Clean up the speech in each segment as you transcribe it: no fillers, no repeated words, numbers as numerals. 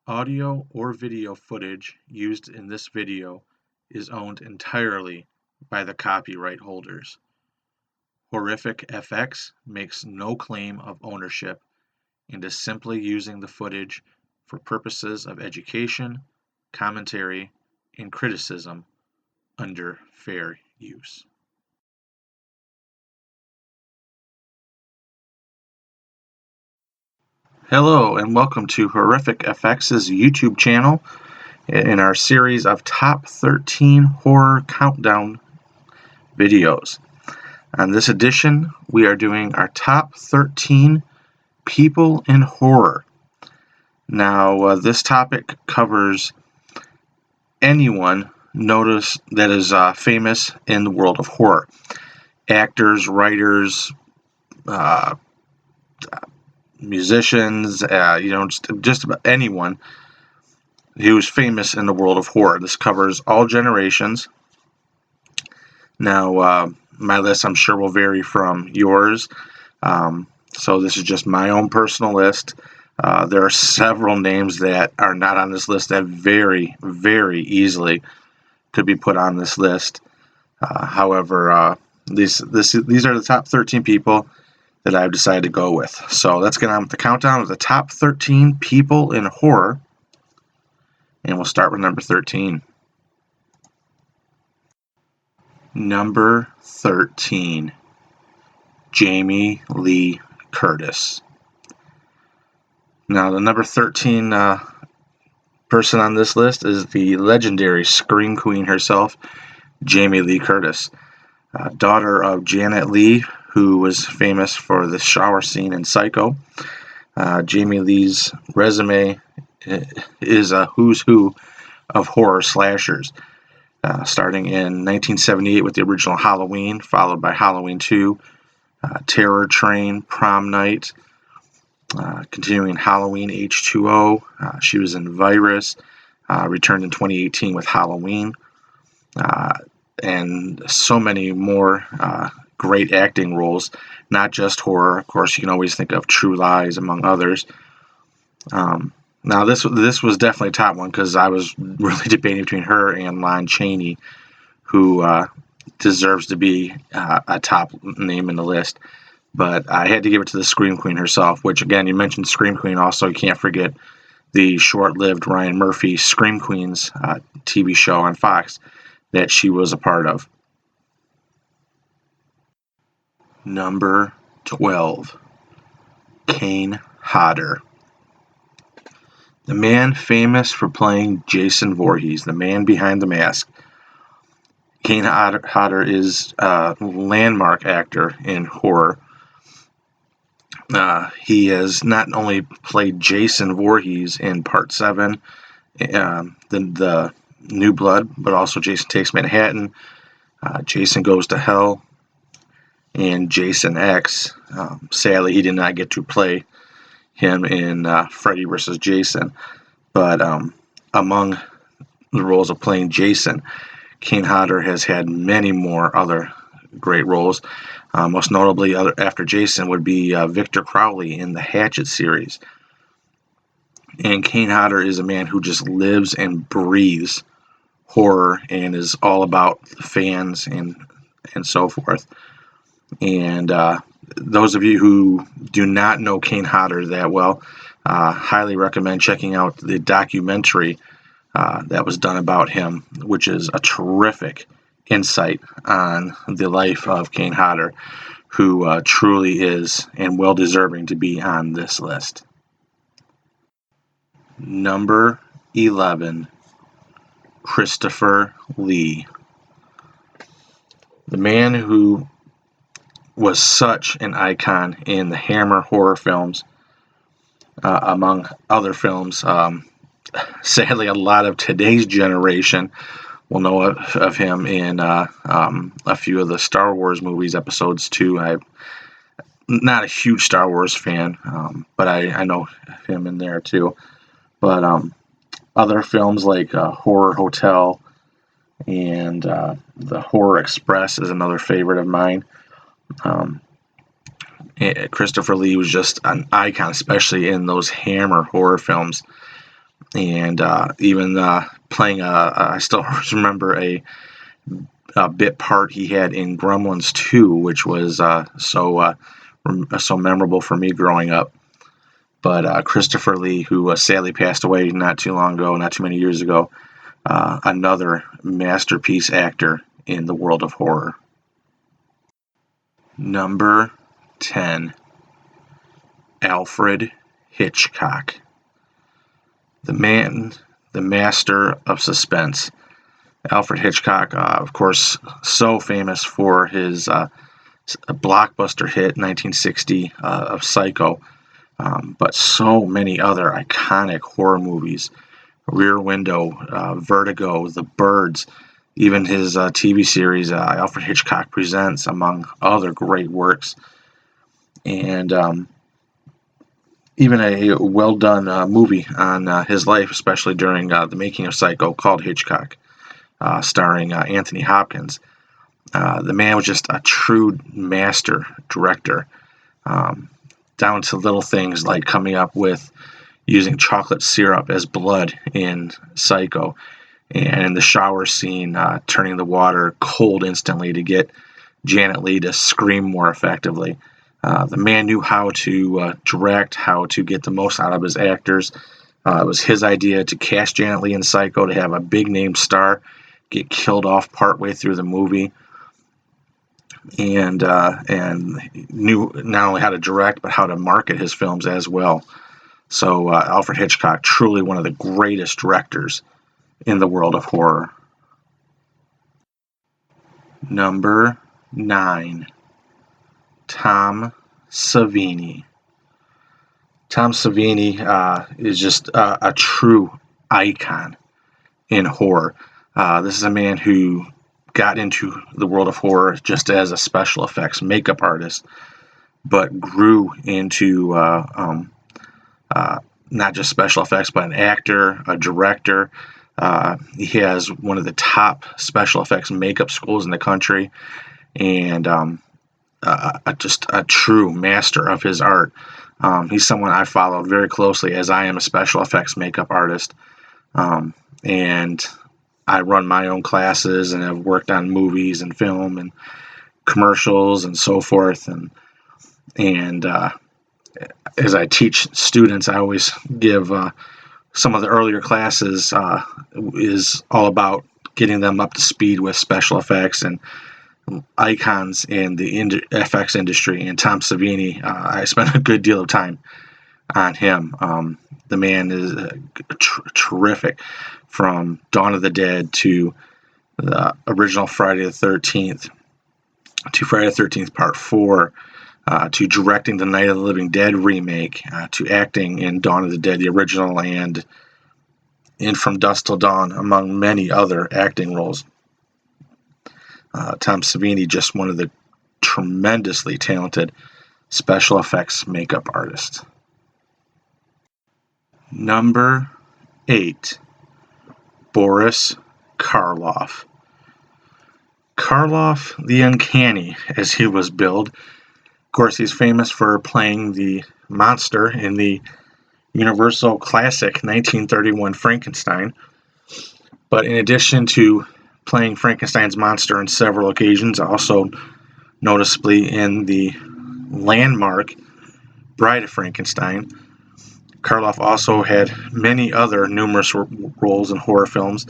Audio or video footage used in this video is owned entirely by the copyright holders. Horrific FX makes no claim of ownership and is simply using the footage for purposes of education, commentary, and criticism under fair use. Hello and welcome to Horrific FX's YouTube channel in our series of top 13 horror countdown videos. On this edition, we are doing our top 13 people in horror. Now, this topic covers anyone that is famous in the world of horror. Actors, writers, musicians, just about anyone who is famous in the world of horror. This covers all generations. Now, my list, I'm sure, will vary from yours. So this is just my own personal list. There are several names that are not on this list that very, very easily could be put on this list. However, these are the top 13 people that I've decided to go with. So let's get on with the countdown of the top 13 people in horror. And we'll start with number 13. Number 13, Jamie Lee Curtis. Now, the number 13 person on this list is the legendary Scream Queen herself, Jamie Lee Curtis. Daughter of Janet Leigh, who was famous for the shower scene in Psycho. Jamie Lee's resume is a who's who of horror slashers, starting in 1978 with the original Halloween, followed by Halloween 2, Terror Train, Prom Night, continuing Halloween H2O. She was in Virus, returned in 2018 with Halloween, and so many more great acting roles, not just horror. Of course, you can always think of True Lies, among others. Now, this was definitely a top one because I was really debating between her and Lon Chaney, who deserves to be a top name in the list. But I had to give it to the Scream Queen herself, which, again, you mentioned Scream Queen. Also, you can't forget the short-lived Ryan Murphy Scream Queens TV show on Fox that she was a part of. Number 12, Kane Hodder. The man famous for playing Jason Voorhees, the man behind the mask. Kane Hodder is a landmark actor in horror. He has not only played Jason Voorhees in Part 7, the New Blood, but also Jason Takes Manhattan, Jason Goes to Hell, and Jason X. Sadly, he did not get to play him in Freddy vs. Jason, but among the roles of playing Jason, Kane Hodder has had many more other great roles. Most notably, after Jason, would be Victor Crowley in the Hatchet series. And Kane Hodder is a man who just lives and breathes horror and is all about the fans and so forth. And those of you who do not know Kane Hodder that well, highly recommend checking out the documentary that was done about him, which is a terrific insight on the life of Kane Hodder, who truly is and well deserving to be on this list. Number 11, Christopher Lee. The man who was such an icon in the Hammer horror films, among other films. Sadly, a lot of today's generation will know of him in a few of the Star Wars movies, episodes 2. I'm not a huge Star Wars fan, but I know him in there too. But other films like Horror Hotel and The Horror Express is another favorite of mine. Christopher Lee was just an icon, especially in those Hammer horror films. and even playing I still remember a bit part he had in Gremlins 2, which was so memorable for me growing up. But Christopher Lee, who sadly passed away not too long ago, not too many years ago, another masterpiece actor in the world of horror. Number 10, Alfred Hitchcock. The man, the master of suspense. Alfred Hitchcock, of course, so famous for his blockbuster hit 1960 of Psycho, but so many other iconic horror movies. Rear Window, Vertigo, The Birds, even his TV series, Alfred Hitchcock Presents, among other great works. And even a well-done movie on his life, especially during the making of Psycho, called Hitchcock, starring Anthony Hopkins. The man was just a true master director, down to little things like coming up with using chocolate syrup as blood in Psycho, and in the shower scene, turning the water cold instantly to get Janet Leigh to scream more effectively. The man knew how to direct, how to get the most out of his actors. It was his idea to cast Janet Leigh in Psycho, to have a big-name star get killed off partway through the movie, and knew not only how to direct but how to market his films as well. So Alfred Hitchcock, truly one of the greatest directors in the world of horror. Number 9, Tom Savini. Tom Savini is just a true icon in horror. This is a man who got into the world of horror just as a special effects makeup artist, but grew into not just special effects, but an actor, a director. He has one of the top special effects makeup schools in the country, and just a true master of his art. He's someone I followed very closely, as I am a special effects makeup artist, and I run my own classes and have worked on movies and film and commercials and so forth. And as I teach students, I always give some of the earlier classes is all about getting them up to speed with special effects and icons in the FX industry. And Tom Savini, I spent a good deal of time on him. The man is terrific, from Dawn of the Dead to the original Friday the 13th to Friday the 13th Part 4, to directing the Night of the Living Dead remake, to acting in Dawn of the Dead, the original, and in From Dusk Till Dawn, among many other acting roles. Tom Savini, just one of the tremendously talented special effects makeup artists. Number 8, Boris Karloff. Karloff the Uncanny, as he was billed. Of course, he's famous for playing the monster in the Universal classic 1931 Frankenstein. But in addition to playing Frankenstein's monster on several occasions, also noticeably in the landmark Bride of Frankenstein, Karloff also had many other numerous roles in horror films.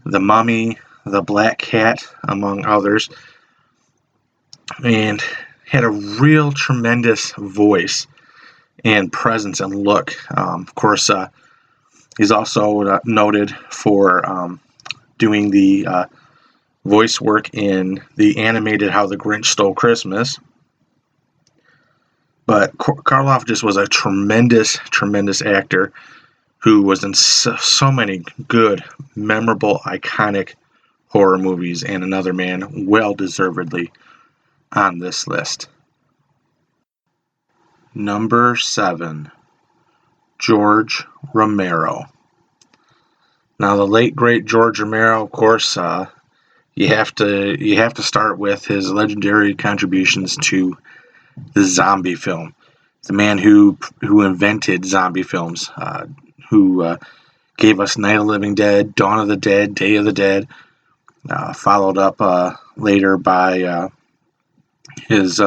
The Mummy, The Black Cat, among others, and had a real tremendous voice and presence and look. Of course, he's also noted for doing the voice work in the animated How the Grinch Stole Christmas. But Karloff just was a tremendous, tremendous actor who was in so many good, memorable, iconic horror movies, and another man well-deservedly on this list. Number 7, George Romero. Now, the late great George Romero, of course, you have to start with his legendary contributions to the zombie film. The man who invented zombie films, who gave us Night of the Living Dead, Dawn of the Dead, Day of the Dead, followed up later by his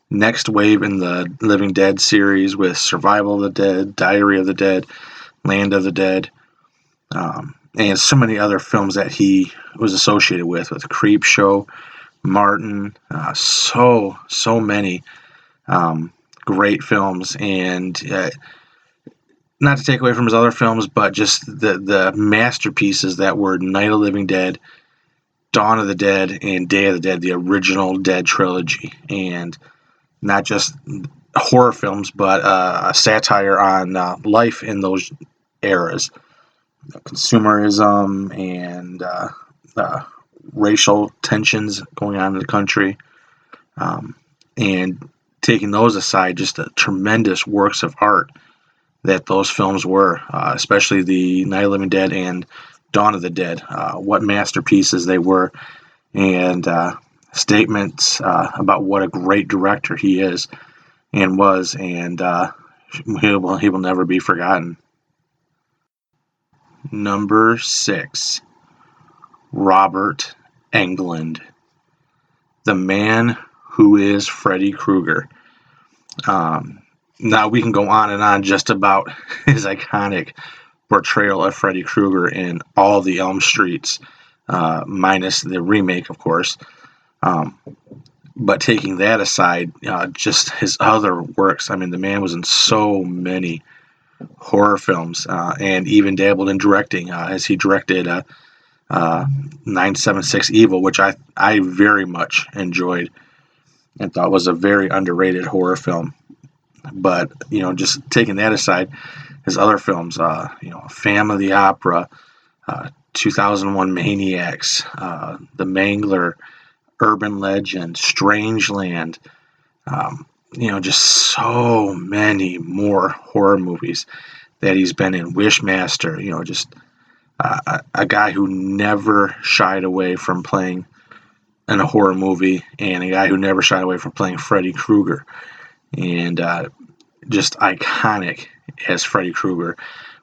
next wave in the Living Dead series with Survival of the Dead, Diary of the Dead, Land of the Dead, and so many other films that he was associated with Creep Show, Martin, so many great films, and not to take away from his other films, but just the masterpieces that were Night of the Living Dead, Dawn of the Dead, and Day of the Dead, the original Dead trilogy, and not just horror films, but a satire on life in those eras, consumerism and racial tensions going on in the country, and taking those aside, just tremendous works of art that those films were, especially the Night of the Living Dead and Dawn of the Dead. What masterpieces they were, and statements about what a great director he is and was, and he will never be forgotten. Number 6, Robert Englund, the man who is Freddy Krueger. Now we can go on and on just about his iconic portrayal of Freddy Krueger in all the Elm Streets, minus the remake, of course. But taking that aside, just his other works. I mean, the man was in so many horror films, and even dabbled in directing, as he directed 976 Evil, which I very much enjoyed and thought was a very underrated horror film. But, just taking that aside, his other films, Phantom of the Opera, 2001 Maniacs, The Mangler, Urban Legend, Strangeland, just so many more horror movies that he's been in. Wishmaster, just a guy who never shied away from playing in a horror movie, and a guy who never shied away from playing Freddy Krueger, and just iconic as Freddy Krueger,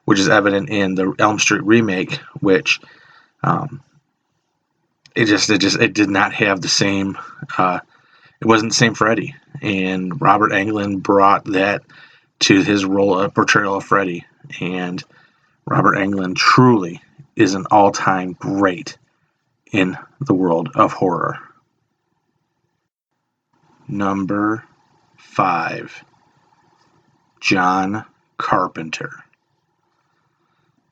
which is evident in the Elm Street remake, which it did not have the same. It wasn't the same Freddy, and Robert Englund brought that to his portrayal of Freddy, and Robert Englund truly is an all-time great in the world of horror. Number 5, John Carpenter,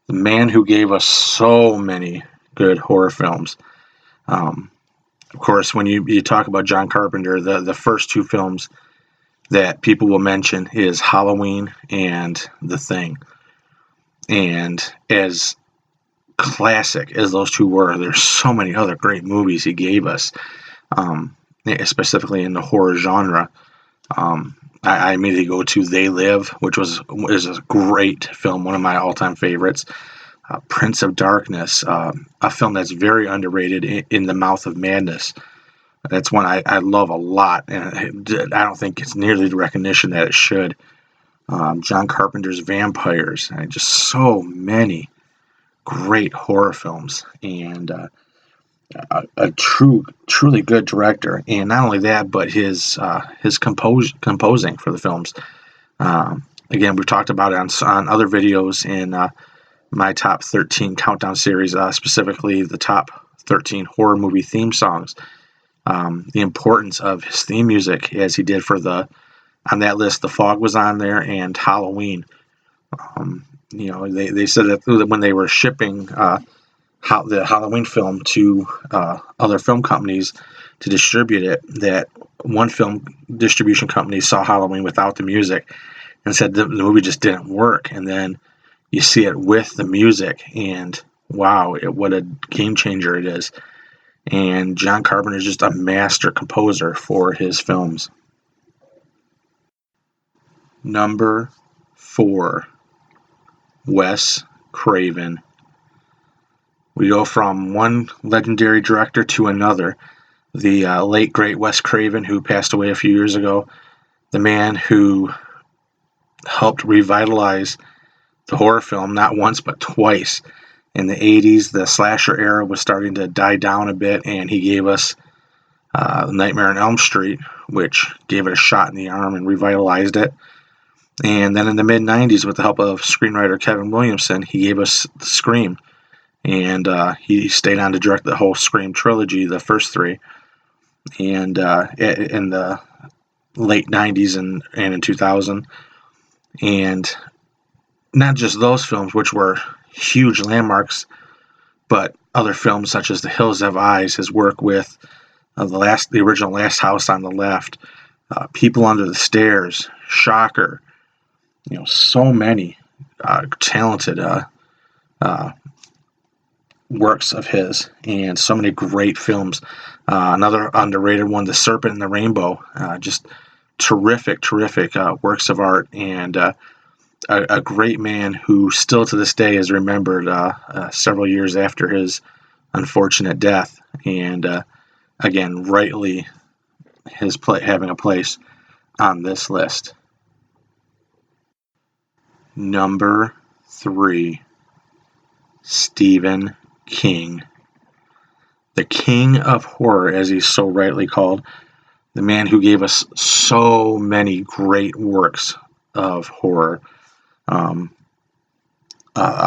the man who gave us so many good horror films. Of course, when you talk about John Carpenter, the first two films that people will mention is Halloween and The Thing. And as classic as those two were, there's so many other great movies he gave us, specifically in the horror genre. I immediately go to They Live, which is a great film, one of my all-time favorites. Prince of Darkness, a film that's very underrated, in the Mouth of Madness. That's one I love a lot, and I don't think it's nearly the recognition that it should. John Carpenter's Vampires, and just so many great horror films, and a truly good director. And not only that, but his composing for the films. Again, we've talked about it on other videos in my top 13 countdown series, specifically the top 13 horror movie theme songs. The importance of his theme music, as he did on that list. The Fog was on there, and Halloween. They said that when they were shipping the Halloween film to other film companies to distribute it, that one film distribution company saw Halloween without the music and said the movie just didn't work. And then you see it with the music, and wow, what a game changer it is. And John Carpenter is just a master composer for his films. Number 4, Wes Craven. We go from one legendary director to another. The late, great Wes Craven, who passed away a few years ago, the man who helped revitalize the horror film not once but twice. In the 80s, the slasher era was starting to die down a bit, and he gave us Nightmare on Elm Street, which gave it a shot in the arm and revitalized it. And then in the mid-90s, with the help of screenwriter Kevin Williamson, he gave us Scream. And he stayed on to direct the whole Scream trilogy, the first three. And in the late 90s and in 2000. And not just those films, which were huge landmarks, but other films such as The Hills Have Eyes, his work with the original Last House on the Left, People Under the Stairs, Shocker, so many talented works of his, and so many great films. Another underrated one, The Serpent and the Rainbow, just terrific works of art, and a great man who still to this day is remembered several years after his unfortunate death, and again, rightly having a place on this list. Number 3, Stephen King. The king of horror, as he's so rightly called. The man who gave us so many great works of horror. A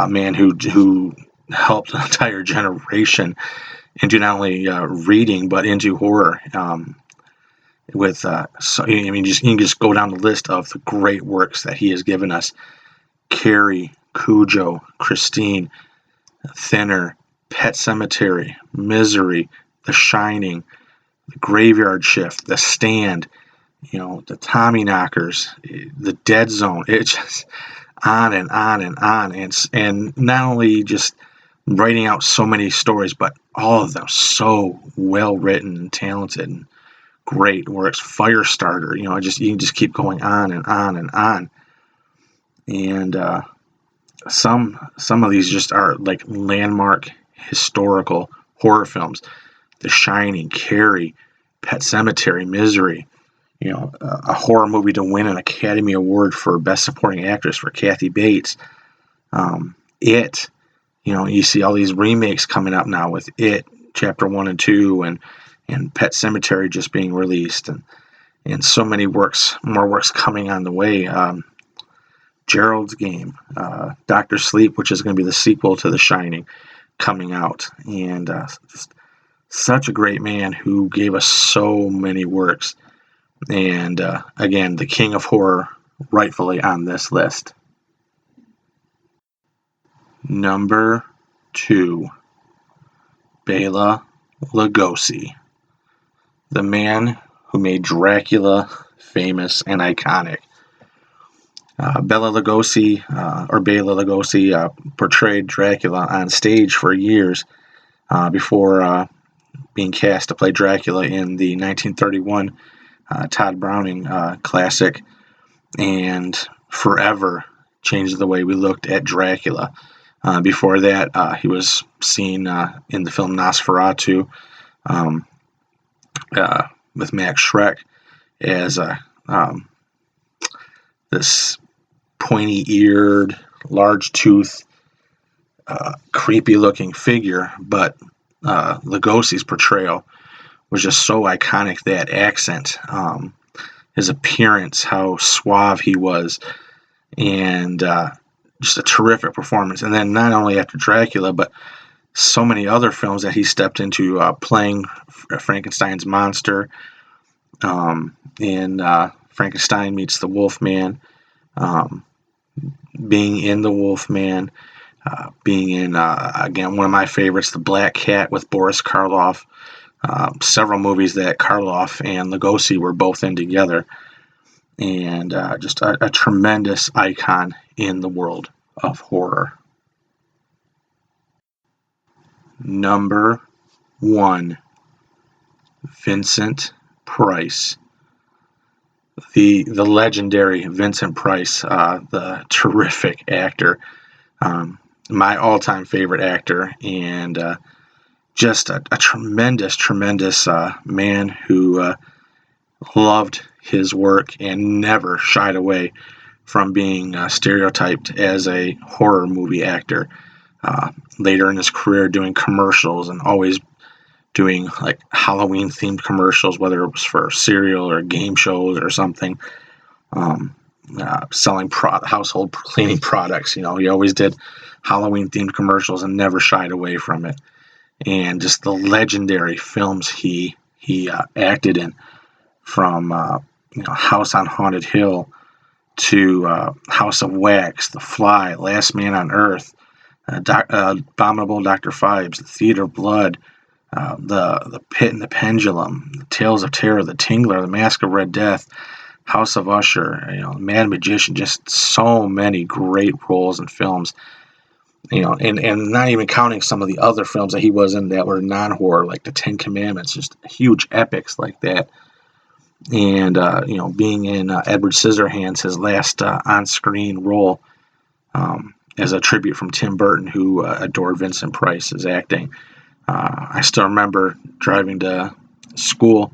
man who helped an entire generation into not only reading but into horror. You can just go down the list of the great works that he has given us: Carrie, Cujo, Christine, Thinner, Pet Sematary, Misery, The Shining, The Graveyard Shift, The Stand, the Tommyknockers, The Dead Zone. It's just on and on and on, and not only just writing out so many stories, but all of them so well written and talented and great works. Firestarter, you can just keep going on and on and on. And some of these just are like landmark historical horror films: The Shining, Carrie, Pet Sematary, Misery. A horror movie to win an Academy Award for Best Supporting Actress for Kathy Bates. It, you see all these remakes coming up now with It, Chapter 1 and 2, and Pet Sematary just being released, and so many more works coming on the way. Gerald's Game, Dr. Sleep, which is going to be the sequel to The Shining, coming out, and just such a great man who gave us so many works. And again, the king of horror, rightfully on this list. Number 2, Bela Lugosi, the man who made Dracula famous and iconic. Bela Lugosi portrayed Dracula on stage for years before being cast to play Dracula in the 1931 Todd Browning classic, and forever changed the way we looked at Dracula. Before that, he was seen in the film Nosferatu with Max Schreck as this pointy-eared, large-toothed, creepy-looking figure, but Lugosi's portrayal was just so iconic. That accent, his appearance, how suave he was, and just a terrific performance. And then not only after Dracula, but so many other films that he stepped into, playing Frankenstein's monster in Frankenstein Meets the Wolfman, being in The Wolfman, being in, again, one of my favorites, The Black Cat with Boris Karloff, several movies that Karloff and Lugosi were both in together, and just a tremendous icon in the world of horror. Number 1, Vincent Price. The legendary Vincent Price, the terrific actor, my all-time favorite actor, and just a tremendous man who loved his work and never shied away from being stereotyped as a horror movie actor. Later in his career, doing commercials and always doing like Halloween themed commercials, whether it was for cereal or game shows or something. Selling household cleaning products. He always did Halloween themed commercials and never shied away from it. And just the legendary films he acted in, from House on Haunted Hill to House of Wax, The Fly, Last Man on Earth, Abominable Dr. Phibes, The Theater of Blood, the Pit and the Pendulum, The Tales of Terror, The Tingler, The Mask of Red Death, House of Usher, Mad Magician, just so many great roles and films. And not even counting some of the other films that he was in that were non-horror, like The Ten Commandments, just huge epics like that. And, being in Edward Scissorhands, his last on-screen role, as a tribute from Tim Burton, who adored Vincent Price's acting. I still remember driving to school,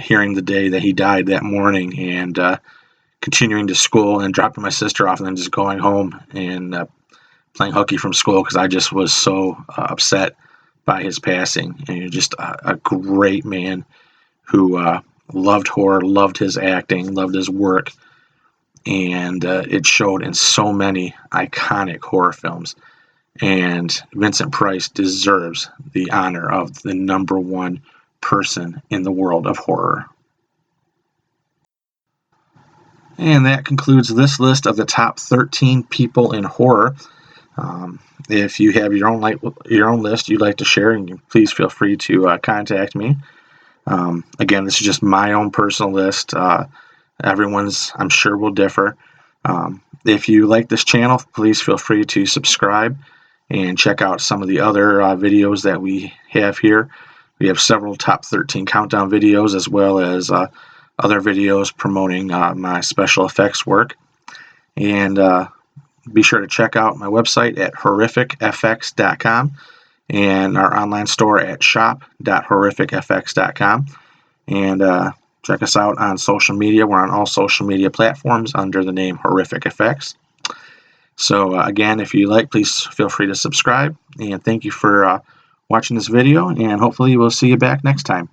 hearing the day that he died that morning, and continuing to school and dropping my sister off and then just going home and playing hooky from school because I just was so upset by his passing. And just a great man who loved horror, loved his acting, loved his work, and it showed in so many iconic horror films. And Vincent Price deserves the honor of the #1 person in the world of horror. And that concludes this list of the top 13 people in horror. If you have your own list you'd like to share, please feel free to contact me. Again, this is just my own personal list. Everyone's, I'm sure, will differ. If you like this channel, please feel free to subscribe and check out some of the other videos that we have here. We have several top 13 countdown videos, as well as other videos promoting my special effects work. And be sure to check out my website at horrificfx.com and our online store at shop.horrificfx.com. And check us out on social media. We're on all social media platforms under the name Horrific Effects. So again, if you like, please feel free to subscribe. And thank you for watching this video, and hopefully we'll see you back next time.